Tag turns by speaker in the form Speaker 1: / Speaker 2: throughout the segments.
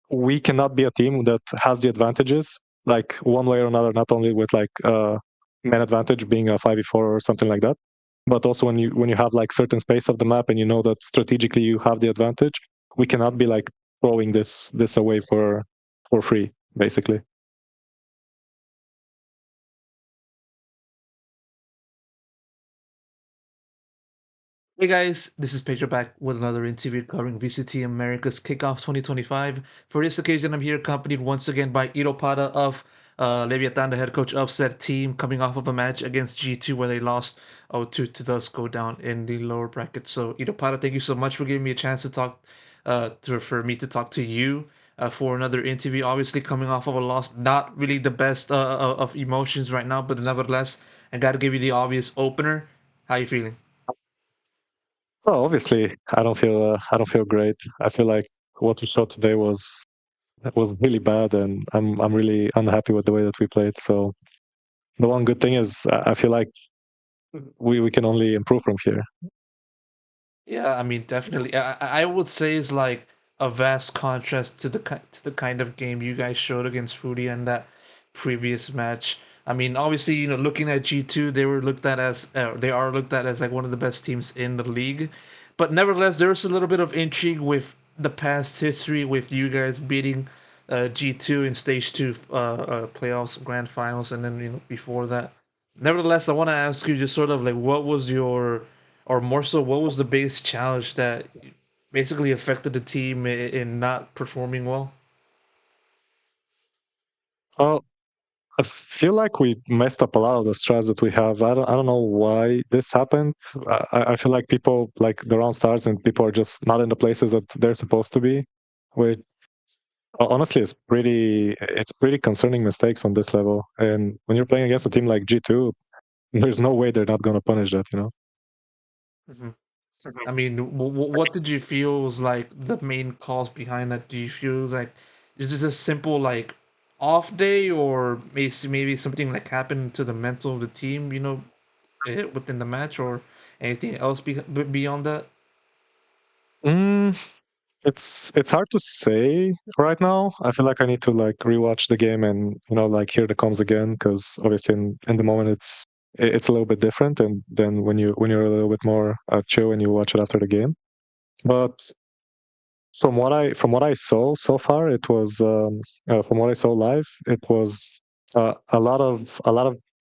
Speaker 1: we cannot be a team that has the advantages, like one way or another, not only with like man advantage being a 5v4 or something like that, but also when you have like certain space of the map and you know that strategically you have the advantage, we cannot be like throwing this away for free, basically.
Speaker 2: Hey guys, this is Pedro back with another interview covering VCT Americas KICKOFF 2025. For this occasion, I'm here accompanied once again by itopata of Leviatan, the head coach of said team, coming off of a match against G2 where they lost 0-2 to thus go down in the lower bracket. So itopata, thank you so much for giving me a chance to talk, for me to talk to you for another interview. Obviously, coming off of a loss, not really the best of emotions right now, but nevertheless, I got to give you the obvious opener. How you feeling?
Speaker 1: Oh, obviously, I don't feel great. I feel like what we showed today was really bad, and I'm really unhappy with the way that we played. So the one good thing is I feel like we can only improve from here.
Speaker 2: Yeah, I mean, definitely. I would say it's like a vast contrast to to the kind of game you guys showed against Fruity and that previous match. I mean, obviously, looking at G2, they are looked at as like one of the best teams in the league. But nevertheless, there's a little bit of intrigue with the past history with you guys beating G2 in Stage 2 playoffs, grand finals, and then before that. Nevertheless, I want to ask you just sort of like what was your or more so, what was the biggest challenge that basically affected the team in not performing well?
Speaker 1: Oh, I feel like we messed up a lot of the strats that we have. I don't know why this happened. I feel like people like the round starts and people are just not in the places that they're supposed to be. Which honestly is pretty concerning mistakes on this level. And when you're playing against a team like G2, there's no way they're not going to punish that. You know.
Speaker 2: Mhm. I mean, what did you feel was like the main cause behind that? Do you feel like is this a simple like off day, or maybe something like happened to the mental of the team? Within the match, or anything else beyond that?
Speaker 1: Mm, it's hard to say right now. I feel like I need to like rewatch the game and like hear the comms again because obviously in the moment it's a little bit different and then when you're a little bit more chill and you watch it after the game. But from what I saw so far, it was from what I saw live, it was a lot of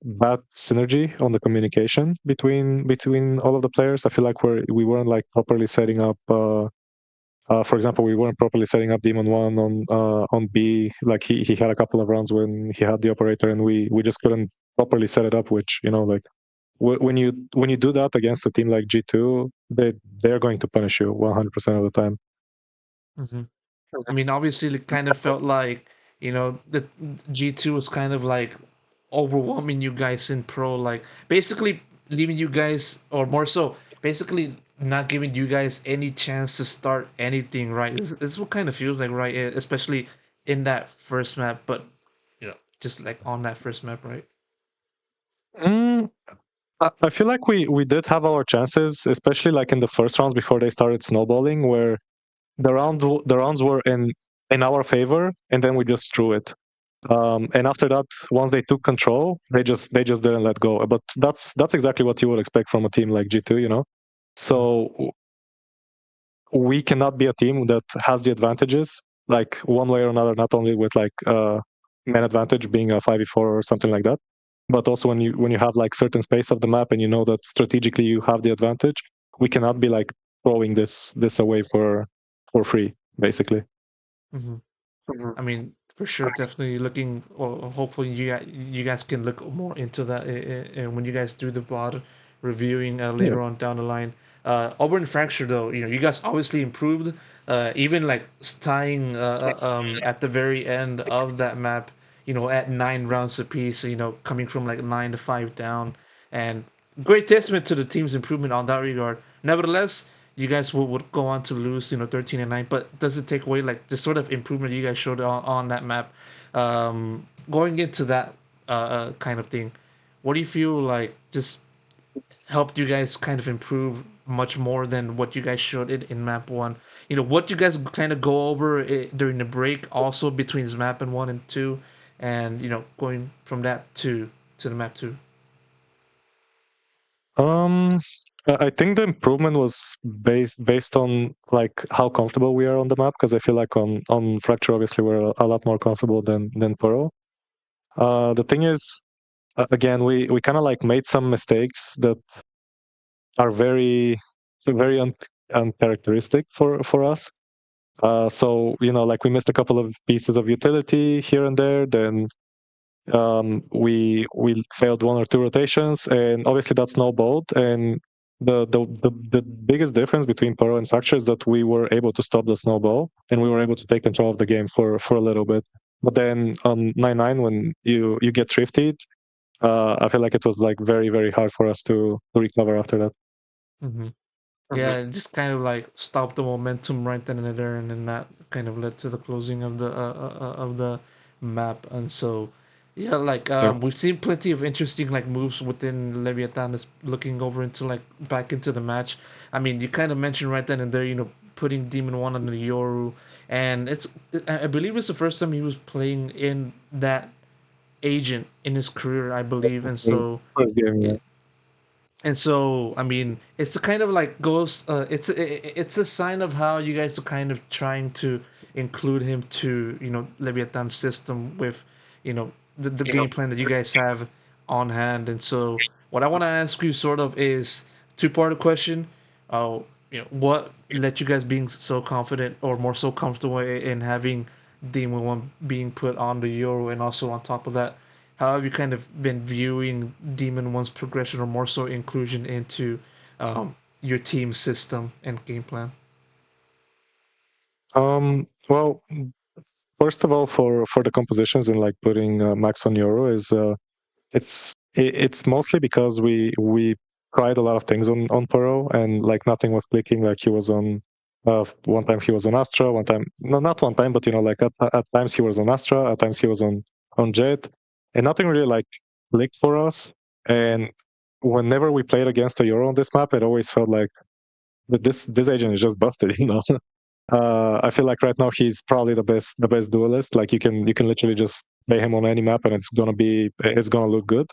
Speaker 1: bad synergy on the communication between all of the players. I feel like we weren't like properly setting up. For example, we weren't properly setting up Demon1 on B. Like he had a couple of rounds when he had the operator, and we just couldn't properly set it up. Which like when you do that against a team like G2, they're going to punish you 100% of the time.
Speaker 2: Hmm. I mean, obviously, it kind of felt like the G2 was kind of like overwhelming you guys in pro, like basically leaving you guys, or more so, basically not giving you guys any chance to start anything, right? This is what kind of feels like, right? Especially in that first map, but just like on that first map, right?
Speaker 1: Mm, I feel like we did have our chances, especially like in the first rounds before they started snowballing, where the rounds were in our favor, and then we just threw it. And after that, once they took control, they just didn't let go. But that's exactly what you would expect from a team like G2, you know.
Speaker 2: Mhm.
Speaker 1: So we cannot be a team that has the advantages, like one way or another, not only with like man advantage being a 5v4 or something like that, but also when you have like certain space of the map and you know that strategically you have the advantage, we cannot be like throwing this away for free, basically.
Speaker 2: Mhm. I mean, for sure, definitely looking, or hopefully you guys can look more into that when you guys do the VOD reviewing
Speaker 1: Yeah.
Speaker 2: later on down the line. Auburn Fracture, though, you guys obviously improved, even like tying at the very end of that map, at 9 rounds apiece, coming from like 9-5 down, and great testament to the team's improvement on that regard. Nevertheless, you guys would go on to lose, 13-9. But does it take away like the sort of improvement you guys showed on that map? Going into that kind of thing, what do you feel like? Just helped you guys kind of improve much more than what you guys showed it in map one? What you guys kind of go over during the break, also between map and one and two, and going from that to the map two.
Speaker 1: Um, I think the improvement was based on like how comfortable we are on the map, because I feel like on Fracture obviously we're a lot more comfortable than Pearl. The thing is, again, we kind of like made some mistakes that are very uncharacteristic for us. So like we missed a couple of pieces of utility here and there. Then we failed one or two rotations, and obviously that snowballed. And the biggest difference between Paro and Fracture is that we were able to stop the snowball, and we were able to take control of the game for a little bit. But then on 9-9, when you get thrifted, I feel like it was like very hard for us to recover after that.
Speaker 2: Mm-hmm. Yeah, it just kind of like stopped the momentum right then and there, and then that kind of led to the closing of the map. And so, yeah, like
Speaker 1: Yeah.
Speaker 2: we've seen plenty of interesting like moves within Leviatan. Is looking over into like back into the match. I mean, you kind of mentioned right then and there, putting Demon1 on the Yoru, and I believe it's the first time he was playing in that agent in his career, I believe, and so.
Speaker 1: First game, yeah.
Speaker 2: And so, I mean, it's a kind of like goes. It's a sign of how you guys are kind of trying to include him to Leviathan's system with the game plan that you guys have on hand. And so, what I want to ask you sort of is two-part question. Uh, what let you guys being so confident or more so comfortable in having Demon 1 being put on the Euro, and also on top of that, how have you kind of been viewing Demon 1's progression or more so inclusion into your team system and game plan?
Speaker 1: Well, first of all, for the compositions and like putting Max on Euro is it's mostly because we tried a lot of things on Puro, and like nothing was clicking. Like he was on one time he was on Astra, one time no, not one time, but like at times he was on Astra, at times he was on Jet, and nothing really like clicked for us. And whenever we played against a Euro on this map, it always felt like that this agent is just busted. I feel like right now he's probably the best duelist. Like you can literally just play him on any map and it's gonna look good.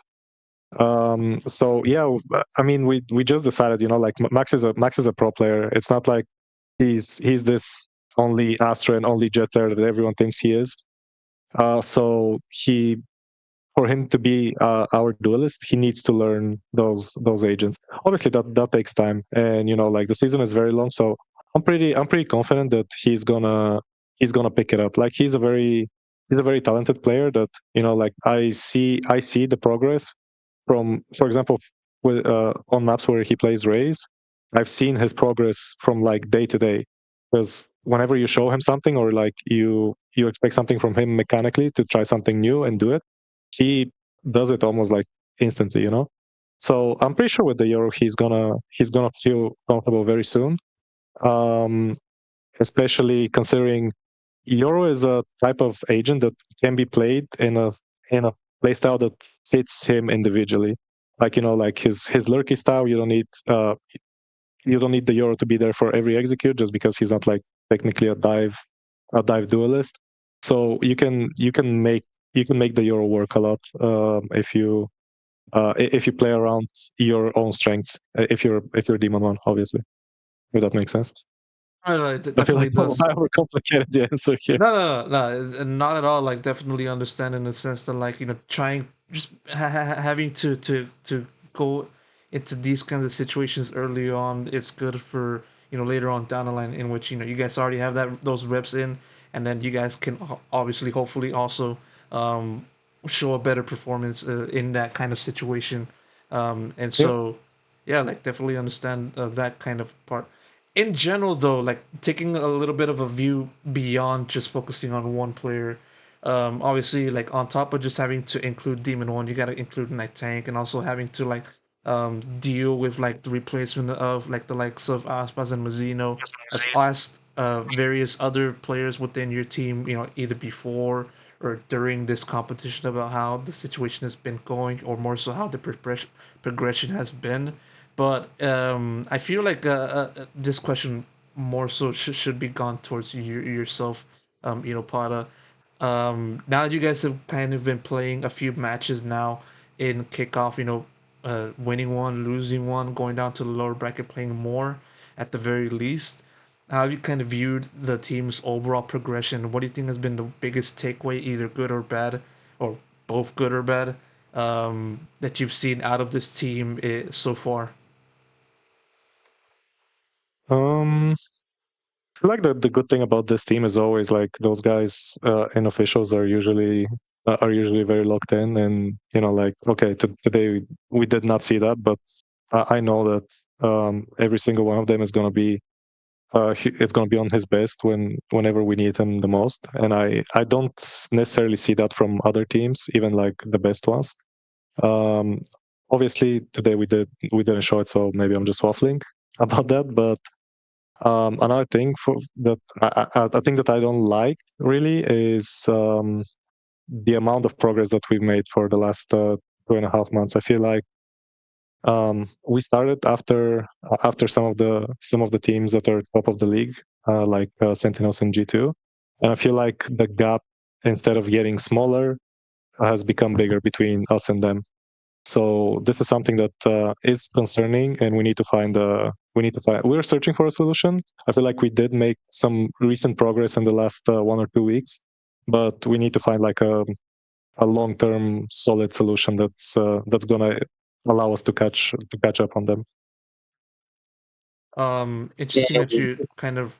Speaker 1: So yeah, I mean we just decided, like Max is a pro player. It's not like he's this only Astra and only Jet player that everyone thinks he is. So for him to be our duelist, he needs to learn those agents. Obviously, that takes time, and like the season is very long. So I'm pretty confident that he's gonna pick it up. Like he's a very talented player. That like I see the progress from, for example, on maps where he plays Rays. I've seen his progress from like day to day, because whenever you show him something, or like you expect something from him mechanically to try something new and do it, he does it almost like instantly. So I'm pretty sure with the Euro he's gonna feel comfortable very soon. Um, Especially considering Euro is a type of agent that can be played in a playstyle that fits him individually. Like like his lurky style, you don't need the Euro to be there for every execute, just because he's not like technically a dive duelist. So you can make the Euro work a lot, if you play around your own strengths. If you're Demon 1, obviously, if that makes sense.
Speaker 2: No, no, it
Speaker 1: I feel
Speaker 2: definitely
Speaker 1: like
Speaker 2: does.
Speaker 1: I overcomplicated the answer here.
Speaker 2: No, not at all. Like, definitely understand in the sense that, like, trying just having to go into these kinds of situations early on. It's good for later on down the line, in which you guys already have those reps in, and then you guys can obviously, hopefully, also um, show a better performance in that kind of situation. And
Speaker 1: Yeah.
Speaker 2: so, yeah, like, definitely understand that kind of part. In general, though, like taking a little bit of a view beyond just focusing on one player, obviously, like on top of just having to include Demon 1, you got to include Night Tank, and also having to like deal with like the replacement of like the likes of Aspas and Mazzino, as well as various other players within your team, either before or during this competition about how the situation has been going, or more so how the progression has been. But I feel like this question more so should be gone towards yourself, Pata. Now that you guys have kind of been playing a few matches now in kickoff, winning one, losing one, going down to the lower bracket, playing more at the very least. How have you kind of viewed the team's overall progression? What do you think has been the biggest takeaway, either good or bad, or both good or bad, that you've seen out of this team so far?
Speaker 1: Um, I feel like the good thing about this team is always like those guys and officials are usually very locked in, and like okay, today we did not see that, but I know that every single one of them is gonna be it's gonna be on his best whenever we need him the most, and I don't necessarily see that from other teams, even like the best ones. Um, Obviously today we didn't show it, so maybe I'm just waffling about that, but. Another thing that I think that I don't like really is the amount of progress that we've made for the last 2.5 months. I feel like we started after some of the teams that are top of the league, like Sentinels and G2, and I feel like the gap, instead of getting smaller, has become bigger between us and them. So this is something that is concerning, and we need to find. We need to find. We're searching for a solution. I feel like we did make some recent progress in the last 1 or 2 weeks, but we need to find like a long-term solid solution that's gonna allow us to catch up on them.
Speaker 2: Interesting that you kind of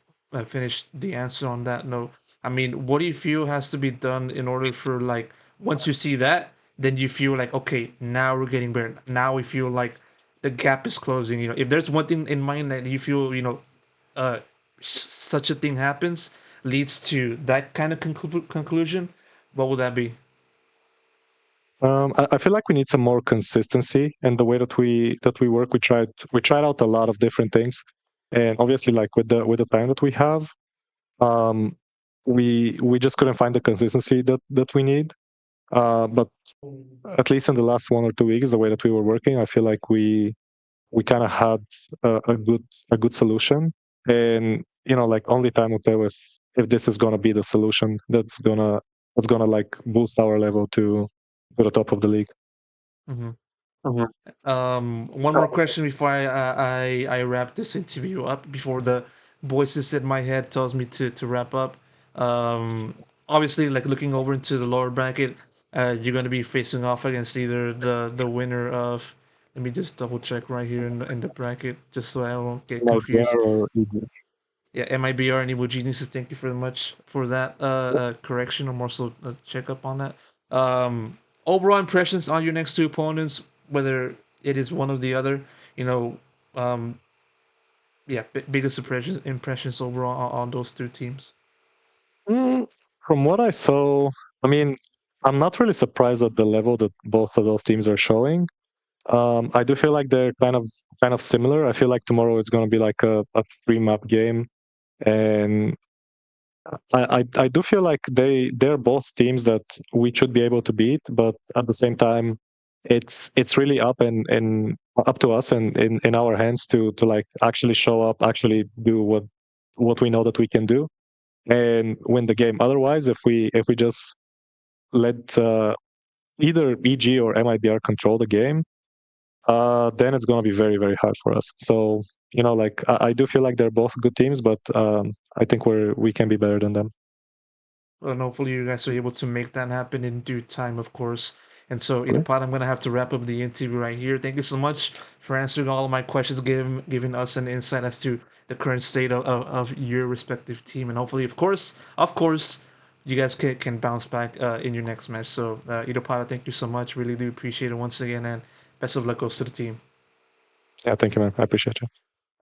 Speaker 2: finished the answer on that note. I mean, what do you feel has to be done in order for like once you see that, then you feel like okay, now we're getting better. Now we feel like the gap is closing. If there's one thing in mind that you feel, uh, such a thing happens leads to that kind of conclusion, what would that be?
Speaker 1: I feel like we need some more consistency in the way that we work. We tried out a lot of different things, and obviously, like with the time that we have, um, we just couldn't find the consistency that we need. But at least in the last 1 or 2 weeks, the way that we were working, I feel like we kind of had a good solution, and like only time will tell if this is gonna be the solution that's gonna like boost our level to the top of the league.
Speaker 2: Mm-hmm.
Speaker 1: Mhm.
Speaker 2: One more question before I wrap this interview up. Before the voices in my head tells me to wrap up. Obviously, like looking over into the lower bracket, you're going to be facing off against either the winner of. Let me just double check right here in the bracket, just so I don't get
Speaker 1: Like there
Speaker 2: confused.
Speaker 1: or either.
Speaker 2: Yeah, MIBR and Evil Geniuses, thank you very much for that correction or more so a checkup on that. Overall impressions on your next two opponents, whether it is one or the other, you know, um, yeah, biggest impressions overall on those two teams.
Speaker 1: Mm, from what I saw, I mean, I'm not really surprised at the level that both of those teams are showing. I do feel like they're kind of similar. I feel like tomorrow is going to be like a three map game, and I do feel like they're both teams that we should be able to beat, but at the same time, it's really up and up to us and in our hands to like actually show up, actually do what we know that we can do and win the game. Otherwise, if we just let either EG or MIBR control the game, then it's going to be very very hard for us. So like I do feel like they're both good teams, but I think we can be better than them.
Speaker 2: And hopefully you guys are able to make that happen in due time, of course. And so, Itopata, I'm gonna have to wrap up the interview right here. Thank you so much for answering all of my questions, giving us an insight as to the current state of your respective team, and hopefully, of course, you guys can bounce back in your next match. So, Itopata, thank you so much. Really do appreciate it once again, and best of luck goes to the team.
Speaker 1: Yeah, thank you, man. I appreciate you.